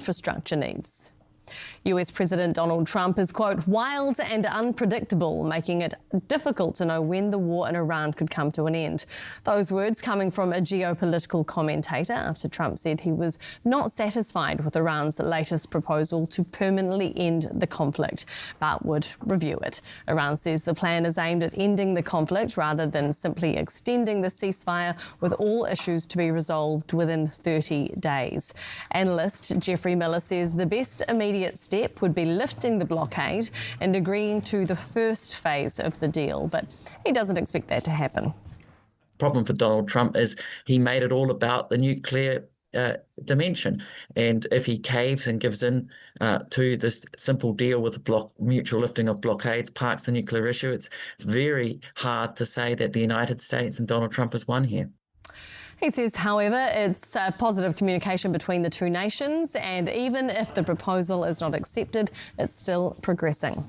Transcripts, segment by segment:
infrastructure needs. US President Donald Trump is, quote, wild and unpredictable, making it difficult to know when the war in Iran could come to an end. Those words coming from a geopolitical commentator after Trump said he was not satisfied with Iran's latest proposal to permanently end the conflict, but would review it. Iran says the plan is aimed at ending the conflict rather than simply extending the ceasefire, with all issues to be resolved within 30 days. Analyst Jeffrey Miller says the best immediate step would be lifting the blockade and agreeing to the first phase of the deal, but he doesn't expect that to happen. Problem for Donald Trump is he made it all about the nuclear dimension, and if he caves and gives in to this simple deal with mutual lifting of blockades, parks the nuclear issue, it's very hard to say that the United States and Donald Trump has won here. He says, however, it's positive communication between the two nations, and even if the proposal is not accepted, it's still progressing.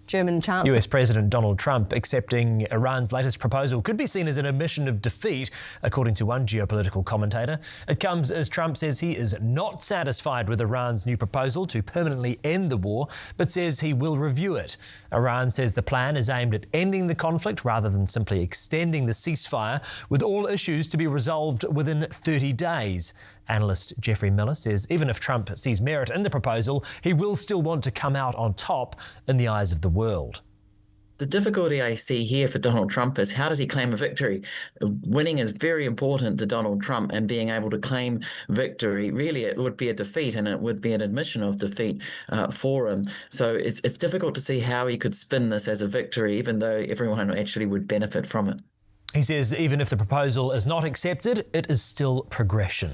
German Chancellor US President Donald Trump accepting Iran's latest proposal could be seen as an admission of defeat, according to one geopolitical commentator. It comes as Trump says he is not satisfied with Iran's new proposal to permanently end the war, but says he will review it. Iran says the plan is aimed at ending the conflict rather than simply extending the ceasefire, with all issues to be resolved within 30 days. Analyst Jeffrey Miller says even if Trump sees merit in the proposal, he will still want to come out on top in the eyes of the world. The difficulty I see here for Donald Trump is how does he claim a victory? Winning is very important to Donald Trump, and being able to claim victory, really it would be a defeat, and it would be an admission of defeat for him. So it's difficult to see how he could spin this as a victory, even though everyone actually would benefit from it. He says even if the proposal is not accepted, it is still progression.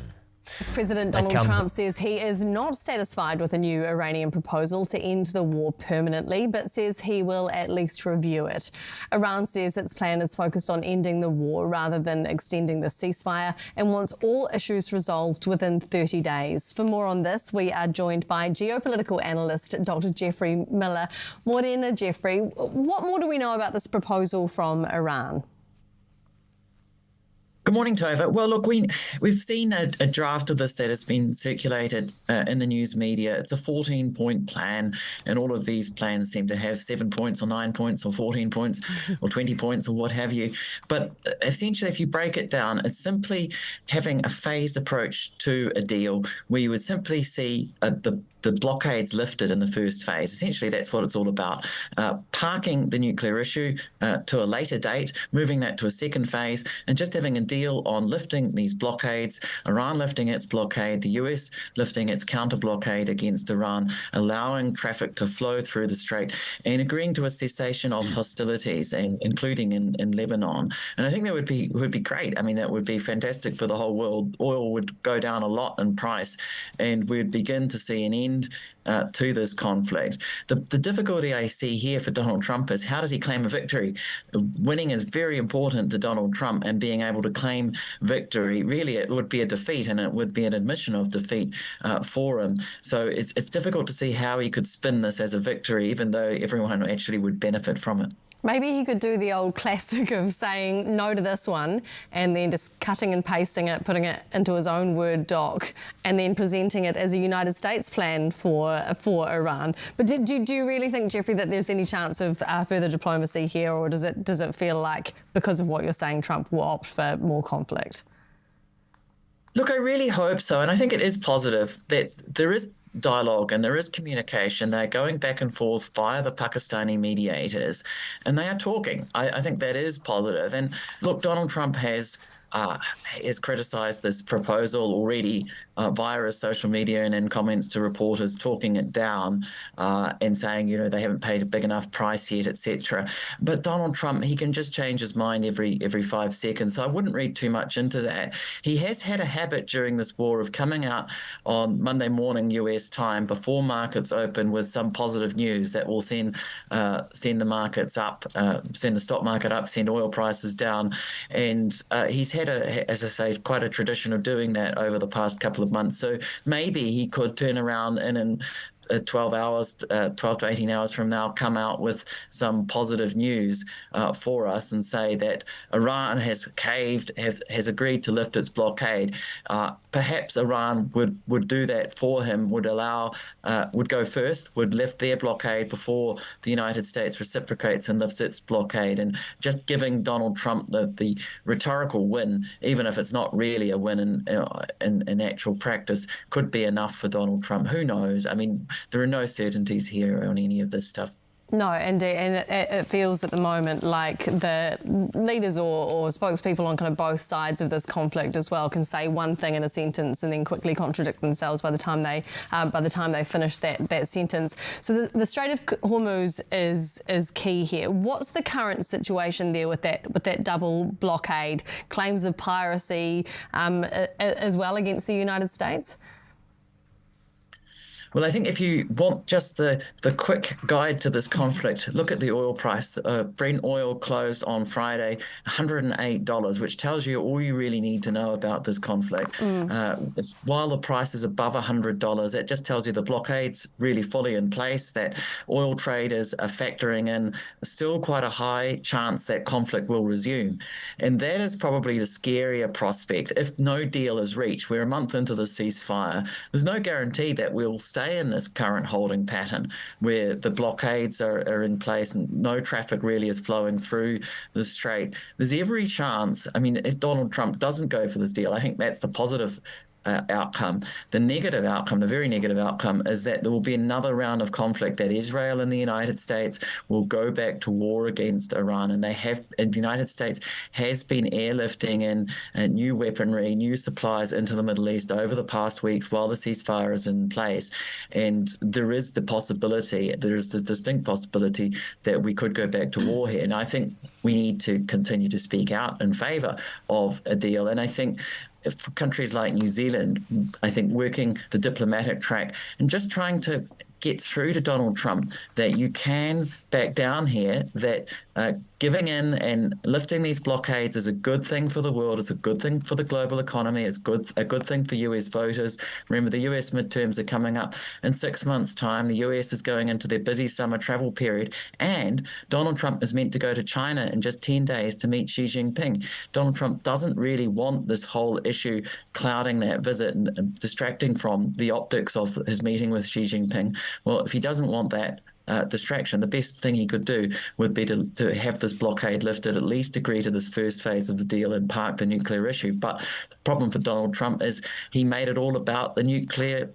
President Donald Trump says he is not satisfied with a new Iranian proposal to end the war permanently, but says he will at least review it. Iran says its plan is focused on ending the war rather than extending the ceasefire, and wants all issues resolved within 30 days. For more on this, we are joined by geopolitical analyst Dr. Jeffrey Miller. Morena, Jeffrey, what more do we know about this proposal from Iran? Good morning, Tova. Well, look, we've seen a draft of this that has been circulated in the news media. It's a 14-point plan, and all of these plans seem to have 7 points or 9 points or 14 points or 20 points or what have you. But essentially, if you break it down, it's simply having a phased approach to a deal where you would simply see the blockades lifted in the first phase. Essentially, that's what it's all about. Parking the nuclear issue to a later date, moving that to a second phase, and just having a deal on lifting these blockades, Iran lifting its blockade, the US lifting its counter-blockade against Iran, allowing traffic to flow through the Strait, and agreeing to a cessation of hostilities, and including in Lebanon. And I think that would be great. I mean, that would be fantastic for the whole world. Oil would go down a lot in price, and we'd begin to see an end to this conflict. The difficulty I see here for Donald Trump is how does he claim a victory? Winning is very important to Donald Trump, and being able to claim victory, really it would be a defeat, and it would be an admission of defeat for him. So it's difficult to see how he could spin this as a victory, even though everyone actually would benefit from it. Maybe he could do the old classic of saying no to this one and then just cutting and pasting it, putting it into his own Word doc, and then presenting it as a United States plan for Iran. But do you really think, Jeffrey, that there's any chance of further diplomacy here, or does it feel like, because of what you're saying, Trump will opt for more conflict? Look, I really hope so, and I think it is positive that there is dialogue and there is communication. They're going back and forth via the Pakistani mediators, and they are talking. I think that is positive. And look, Donald Trump has criticised this proposal already via his social media and in comments to reporters, talking it down and saying, they haven't paid a big enough price yet, etc. But Donald Trump, he can just change his mind every 5 seconds. So I wouldn't read too much into that. He has had a habit during this war of coming out on Monday morning US time before markets open with some positive news that will send the markets up, send the stock market up, send oil prices down. And he's had, as I say, quite a tradition of doing that over the past couple of months. So maybe he could turn around in 12 to 18 hours from now, come out with some positive news for us and say that Iran has caved, has agreed to lift its blockade. Perhaps Iran would do that for him, would go first, would lift their blockade before the United States reciprocates and lifts its blockade. And just giving Donald Trump the rhetorical win, even if it's not really a win in actual practice, could be enough for Donald Trump. Who knows? I mean, there are no certainties here on any of this stuff. No, indeed, and it feels at the moment like the leaders or spokespeople on kind of both sides of this conflict as well can say one thing in a sentence and then quickly contradict themselves by the time they finish that sentence. So the Strait of Hormuz is key here. What's the current situation there with that double blockade, claims of piracy as well against the United States? Well, I think if you want just the quick guide to this conflict, look at the oil price. Brent oil closed on Friday, $108, which tells you all you really need to know about this conflict. While the price is above $100, that just tells you the blockade's really fully in place, that oil traders are factoring in still quite a high chance that conflict will resume. And that is probably the scarier prospect. If no deal is reached, we're a month into the ceasefire, there's no guarantee that we'll stay in this current holding pattern where the blockades are in place and no traffic really is flowing through the strait. There's every chance, I mean, if Donald Trump doesn't go for this deal, I think that's the positive outcome. The negative outcome, the very negative outcome, is that there will be another round of conflict, that Israel and the United States will go back to war against Iran. And the United States has been airlifting in new weaponry, new supplies into the Middle East over the past weeks while the ceasefire is in place. And there is the distinct possibility that we could go back to war here. And I think we need to continue to speak out in favor of a deal. And I think for countries like New Zealand, I think working the diplomatic track and just trying to get through to Donald Trump that you can back down here, that giving in and lifting these blockades is a good thing for the world. It's a good thing for the global economy. It's a good thing for US voters. Remember, the US midterms are coming up in 6 months' time. The US is going into their busy summer travel period, and Donald Trump is meant to go to China in just 10 days to meet Xi Jinping. Donald Trump doesn't really want this whole issue clouding that visit and distracting from the optics of his meeting with Xi Jinping. Well, if he doesn't want that distraction, the best thing he could do would be to have this blockade lifted, at least agree to this first phase of the deal and park the nuclear issue. But the problem for Donald Trump is he made it all about the nuclear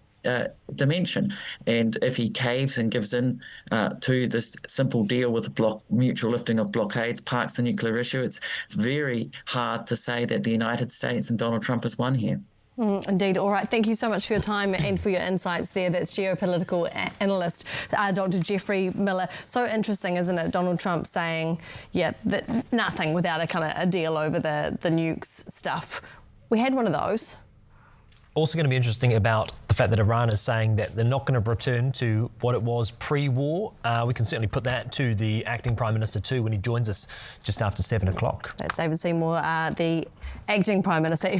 dimension. And if he caves and gives in to this simple deal with mutual lifting of blockades, parks the nuclear issue, it's very hard to say that the United States and Donald Trump has won here. Indeed. All right. Thank you so much for your time and for your insights there. That's geopolitical analyst Dr. Jeffrey Miller. So interesting, isn't it? Donald Trump saying, that nothing without a deal over the nukes stuff. We had one of those. Also going to be interesting about the fact that Iran is saying that they're not going to return to what it was pre-war. We can certainly put that to the acting Prime Minister too when he joins us just after 7 o'clock. That's David Seymour, the acting Prime Minister.